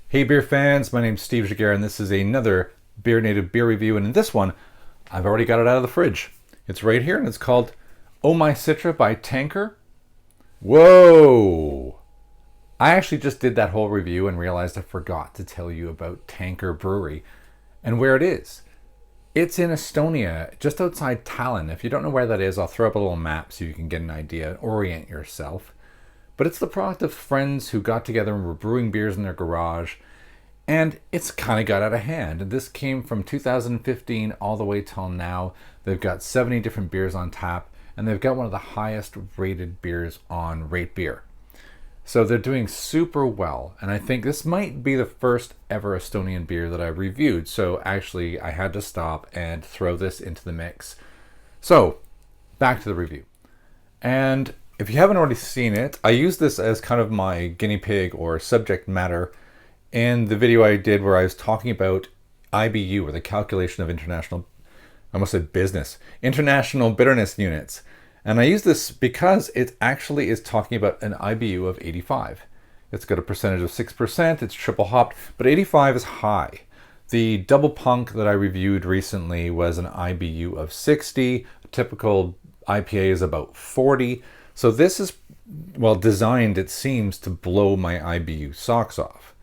Hey beer fans, my name's Steve Jagger and this is another BeerNative beer review, and in this one I've already got it out of the fridge. It's right here and it's called My Citra by Tanker. Whoa! I actually just did that whole review and realized I forgot to tell you about Tanker Brewery and where it is. It's in Estonia, just outside Tallinn. If you don't know where that is, I'll throw up a little map so you can get an idea, orient yourself. But it's the product of friends who got together and were brewing beers in their garage, and it's kind of got out of hand. This came from 2015 all the way till now. They've got 70 different beers on tap, and they've got one of the highest rated beers on Rate Beer. So they're doing super well, and I think this might be the first ever Estonian beer that I reviewed. So actually I had to stop and throw this into the mix. So back to the review. And if you haven't already seen it, I use this as kind of my guinea pig or subject matter in the video I did where I was talking about IBU, or the calculation of international, I almost said business, international bitterness units. And I use this because it actually is talking about an IBU of 85. It's got a percentage of 6%, it's triple hopped, but 85 is high. The double punk that I reviewed recently was an IBU of 60. A typical IPA is about 40. So this is, well, designed, it seems, to blow my IBU socks off.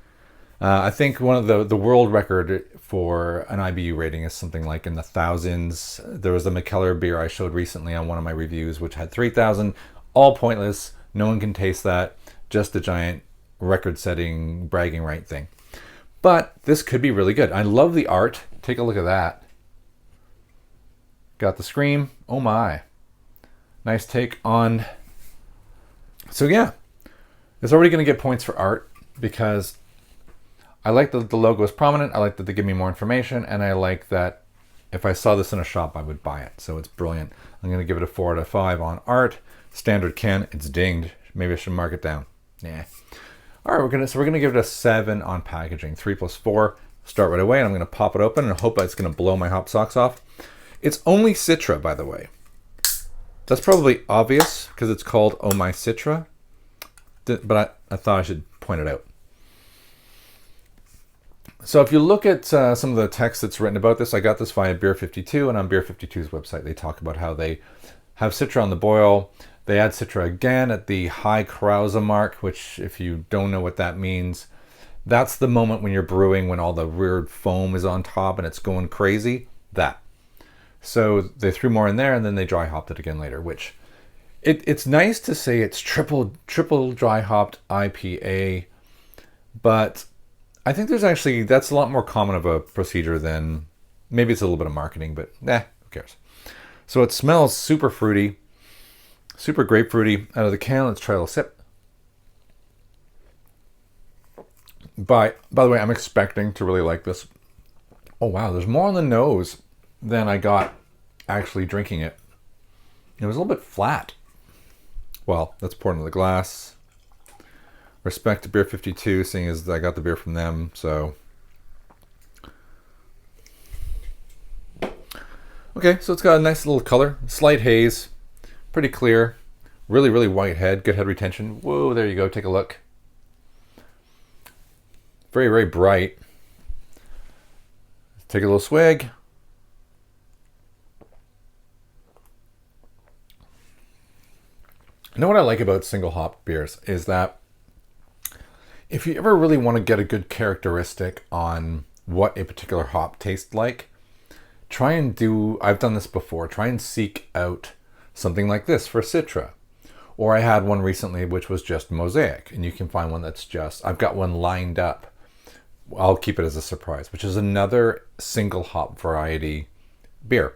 I think one of the world record for an IBU rating is something like in the thousands. There was a McKellar beer I showed recently on one of my reviews, which had 3,000. All pointless. No one can taste that. Just a giant record-setting bragging right thing. But this could be really good. I love the art. Take a look at that. Got the scream. Oh my. Nice take on... So yeah, it's already going to get points for art because I like that the logo is prominent. I like that they give me more information, and I like that if I saw this in a shop, I would buy it. So it's brilliant. I'm going to give it a 4 out of 5 on art. Standard can. It's dinged. Maybe I should mark it down. Yeah. All right, we're gonna give it a 7 on packaging. 3 plus 4. Start right away, and I'm going to pop it open and hope it's going to blow my hop socks off. It's only Citra, by the way. That's probably obvious because it's called My Citra, but I thought I should point it out. So if you look at some of the text that's written about this, I got this via Beer 52, and on Beer 52's website they talk about how they have Citra on the boil. They add Citra again at the high krausen mark, which if you don't know what that means, that's the moment when you're brewing when all the weird foam is on top and it's going crazy. That. So they threw more in there, and then they dry hopped it again later, which it's nice to say it's triple dry hopped IPA, but I think that's a lot more common of a procedure than, maybe it's a little bit of marketing, but who cares. So it smells super fruity, super grapefruity out of the can. Let's try a little sip. By the way, I'm expecting to really like this. Oh wow, there's more on the nose than I got actually drinking it. It was a little bit flat. Well, let's pour it into the glass. Respect to Beer 52, seeing as I got the beer from them, so. Okay, so it's got a nice little color, slight haze, pretty clear, really, really white head, good head retention. Whoa, there you go, take a look. Very, very bright. Take a little swig. You know what I like about single hop beers is that if you ever really want to get a good characteristic on what a particular hop tastes like, I've done this before, try and seek out something like this for Citra. Or I had one recently which was just Mosaic, and you can find one that's just, I've got one lined up. I'll keep it as a surprise, which is another single hop variety beer.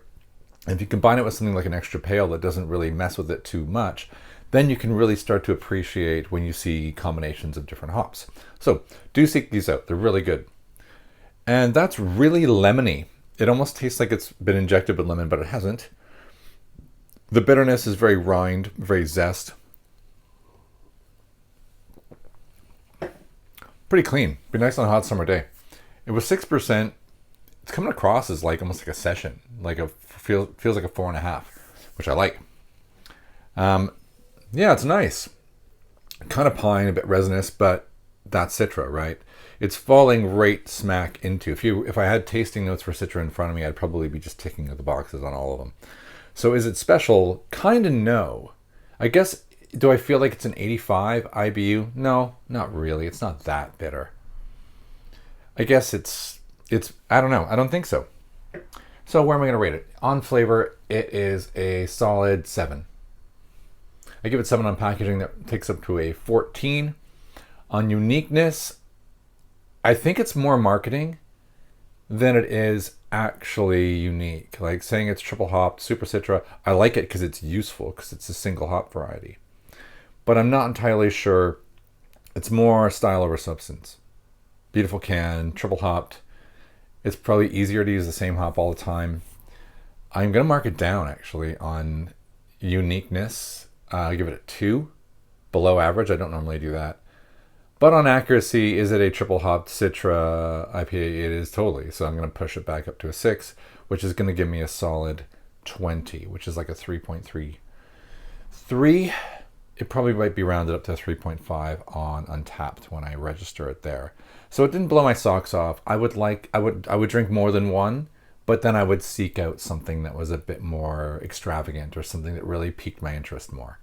If you combine it with something like an extra pale that doesn't really mess with it too much, then you can really start to appreciate when you see combinations of different hops. So do seek these out. They're really good. And that's really lemony. It almost tastes like it's been injected with lemon, but it hasn't. The bitterness is very rind, very zest. Pretty clean. Be nice on a hot summer day. It was 6%. It's coming across as like almost like a session, feels like a 4.5, which I like. Yeah, it's nice. Kind of pine, a bit resinous, but that Citra, right? It's falling right smack into. If I had tasting notes for Citra in front of me, I'd probably be just ticking the boxes on all of them. So is it special? Kind of no. I guess, do I feel like it's an 85 IBU? No, not really. It's not that bitter. I guess it's I don't know. I don't think so. So where am I going to rate it? On flavor, it is a solid 7. I give it 7 on packaging. That takes up to a 14. On uniqueness, I think it's more marketing than it is actually unique. Like saying it's triple hopped, super Citra, I like it because it's useful, because it's a single hop variety. But I'm not entirely sure. It's more style over substance. Beautiful can, triple hopped. It's probably easier to use the same hop all the time. I'm going to mark it down actually on uniqueness. I'll give it a 2, below average. I don't normally do that. But on accuracy, is it a triple hopped Citra IPA? It is totally. So I'm going to push it back up to a 6, which is going to give me a solid 20, which is like a 3.33. It probably might be rounded up to 3.5 on Untappd when I register it there. So it didn't blow my socks off. I would drink more than one, but then I would seek out something that was a bit more extravagant or something that really piqued my interest more.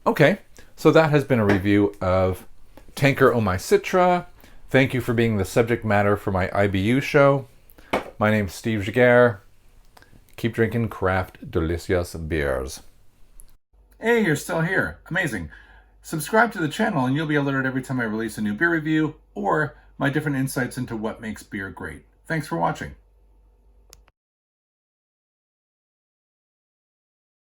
Okay, so that has been a review of Tanker My Citra. Thank you for being the subject matter for my IBU show. My name's Steve Jaguar. Keep drinking craft delicious beers. Hey, you're still here. Amazing. Subscribe to the channel and you'll be alerted every time I release a new beer review or my different insights into what makes beer great. Thanks for watching.